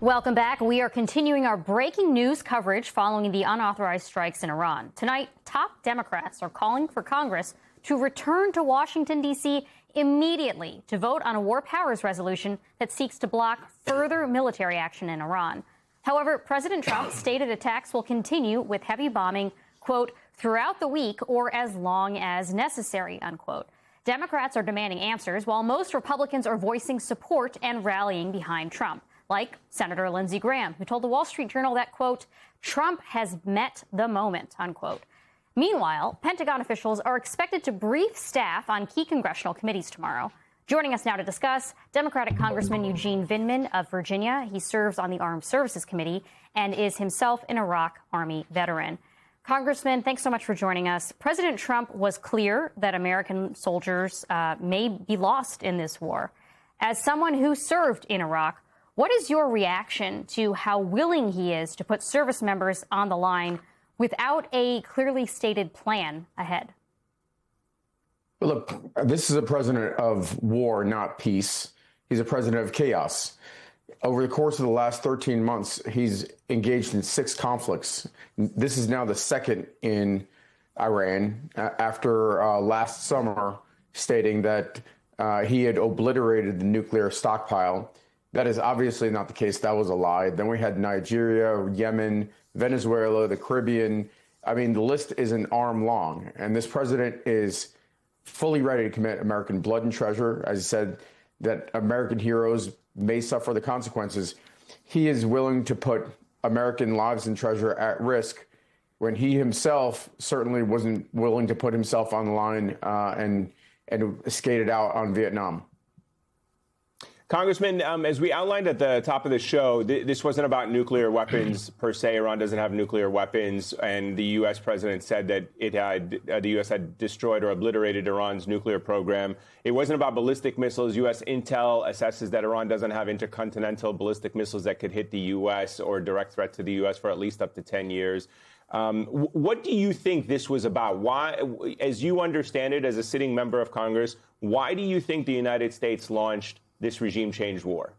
Welcome back. We are continuing our breaking news coverage following the unauthorized strikes in Iran. Tonight, top Democrats are calling for Congress to return to Washington, D.C. immediately to vote on a war powers resolution that seeks to block further military action in Iran. However, President Trump stated attacks will continue with heavy bombing, quote, throughout the week or as long as necessary, unquote. Democrats are demanding answers, while most Republicans are voicing support and rallying behind Trump, like Senator Lindsey Graham, who told the Wall Street Journal that, quote, Trump has met the moment, unquote. Meanwhile, Pentagon officials are expected to brief staff on key congressional committees tomorrow. Joining us now to discuss, Democratic Congressman Eugene Vindman of Virginia. He serves on the Armed Services Committee and is himself an Iraq Army veteran. Congressman, thanks so much for joining us. President Trump was clear that American soldiers may be lost in this war. As someone who served in Iraq, what is your reaction to how willing he is to put service members on the line without a clearly stated plan ahead? Well, look, this is a president of war, not peace. He's a president of chaos. Over the course of the last 13 months, he's engaged in 6 conflicts. This is now the second in Iran after last summer stating that he had obliterated the nuclear stockpile. That is obviously not the case. That was a lie. Then we had Nigeria, Yemen, Venezuela, the Caribbean. I mean, the list is an arm long. And this president is fully ready to commit American blood and treasure. As I said, that American heroes may suffer the consequences. He is willing to put American lives and treasure at risk when he himself certainly wasn't willing to put himself on the line and skated out on Vietnam. Congressman, as we outlined at the top of the show, this wasn't about nuclear weapons per se. Iran doesn't have nuclear weapons, and the U.S. president said that the U.S. had destroyed or obliterated Iran's nuclear program. It wasn't about ballistic missiles. U.S. intel assesses that Iran doesn't have intercontinental ballistic missiles that could hit the U.S. or direct threat to the U.S. for at least up to 10 years. What do you think this was about? Why, as you understand it as a sitting member of Congress, why do you think the United States launched this regime change war?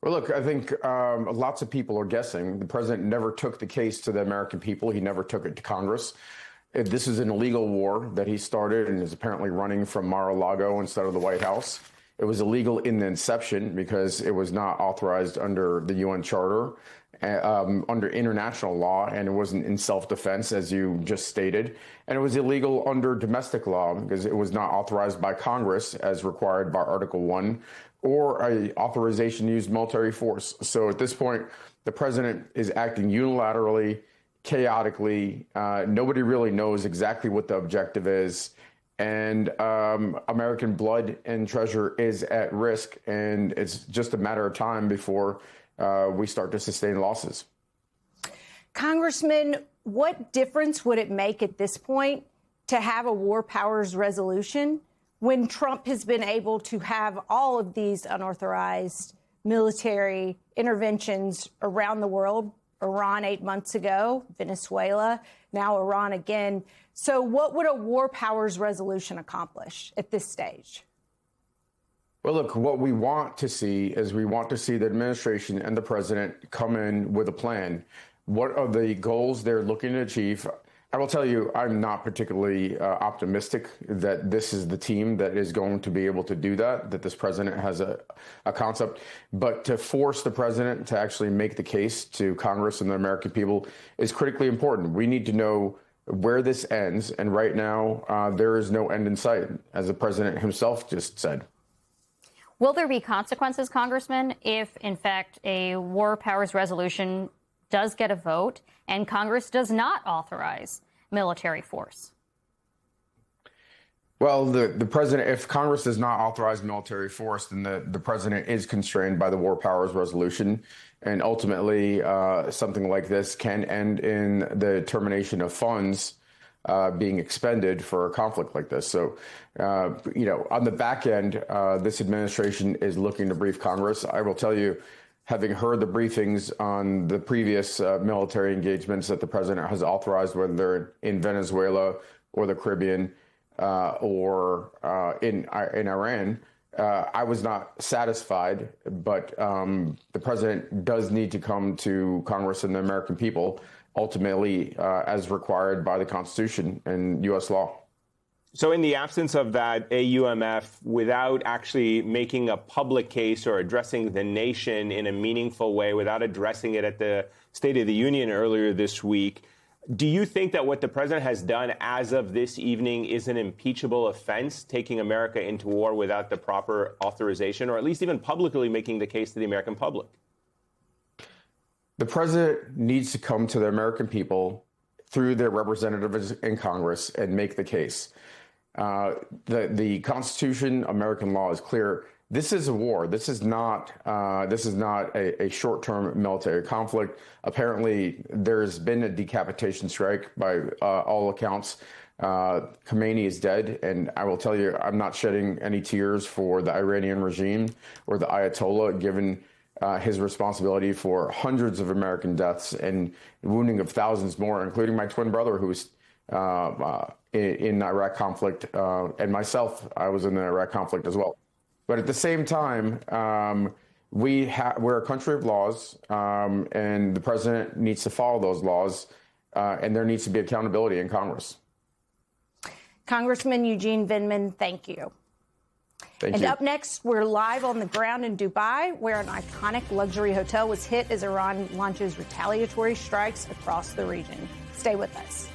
Well, look, I think lots of people are guessing. The president never took the case to the American people. He never took it to Congress. This is an illegal war that he started and is apparently running from Mar-a-Lago instead of the White House. It was illegal in the inception because it was not authorized under the UN Charter, under international law, and it wasn't in self-defense, as you just stated. And it was illegal under domestic law because it was not authorized by Congress as required by Article 1 or an authorization to use military force. So at this point, the president is acting unilaterally, chaotically. Nobody really knows exactly what the objective is. And American blood and treasure is at risk. And it's just a matter of time before we start to sustain losses. Congressman, what difference would it make at this point to have a war powers resolution when Trump has been able to have all of these unauthorized military interventions around the world? Iran 8 months ago, Venezuela, now Iran again. So what would a war powers resolution accomplish at this stage? Well, look, what we want to see is we want to see the administration and the president come in with a plan. What are the goals they're looking to achieve? I will tell you, I'm not particularly optimistic that this is the team that is going to be able to do that this president has a concept. But to force the president to actually make the case to Congress and the American people is critically important. We need to know where this ends. And right now, there is no end in sight, as the president himself just said. Will there be consequences, Congressman, if, in fact, a war powers resolution does get a vote and Congress does not authorize military force? Well, the president, if Congress does not authorize military force, then the president is constrained by the war powers resolution. And ultimately, something like this can end in the termination of funds being expended for a conflict like this. So, on the back end, this administration is looking to brief Congress. I will tell you, having heard the briefings on the previous military engagements that the president has authorized, whether they're in Venezuela or the Caribbean or in Iran, I was not satisfied, but the president does need to come to Congress and the American people, ultimately, as required by the Constitution and U.S. law. So in the absence of that AUMF, without actually making a public case or addressing the nation in a meaningful way, without addressing it at the State of the Union earlier this week, do you think that what the president has done as of this evening is an impeachable offense, taking America into war without the proper authorization, or at least even publicly making the case to the American public? The president needs to come to the American people through their representatives in Congress and make the case. The Constitution, American law is clear. This is a war. This is not a short-term military conflict. Apparently, there's been a decapitation strike by all accounts. Khamenei is dead, and I will tell you, I'm not shedding any tears for the Iranian regime or the Ayatollah, given his responsibility for hundreds of American deaths and wounding of thousands more, including my twin brother, who's in Iraq conflict, and myself. I was in the Iraq conflict as well. But at the same time, we're a country of laws, and the president needs to follow those laws, and there needs to be accountability in Congress. Congressman Eugene Vindman, thank you. Thank you. Up next, we're live on the ground in Dubai, where an iconic luxury hotel was hit as Iran launches retaliatory strikes across the region. Stay with us.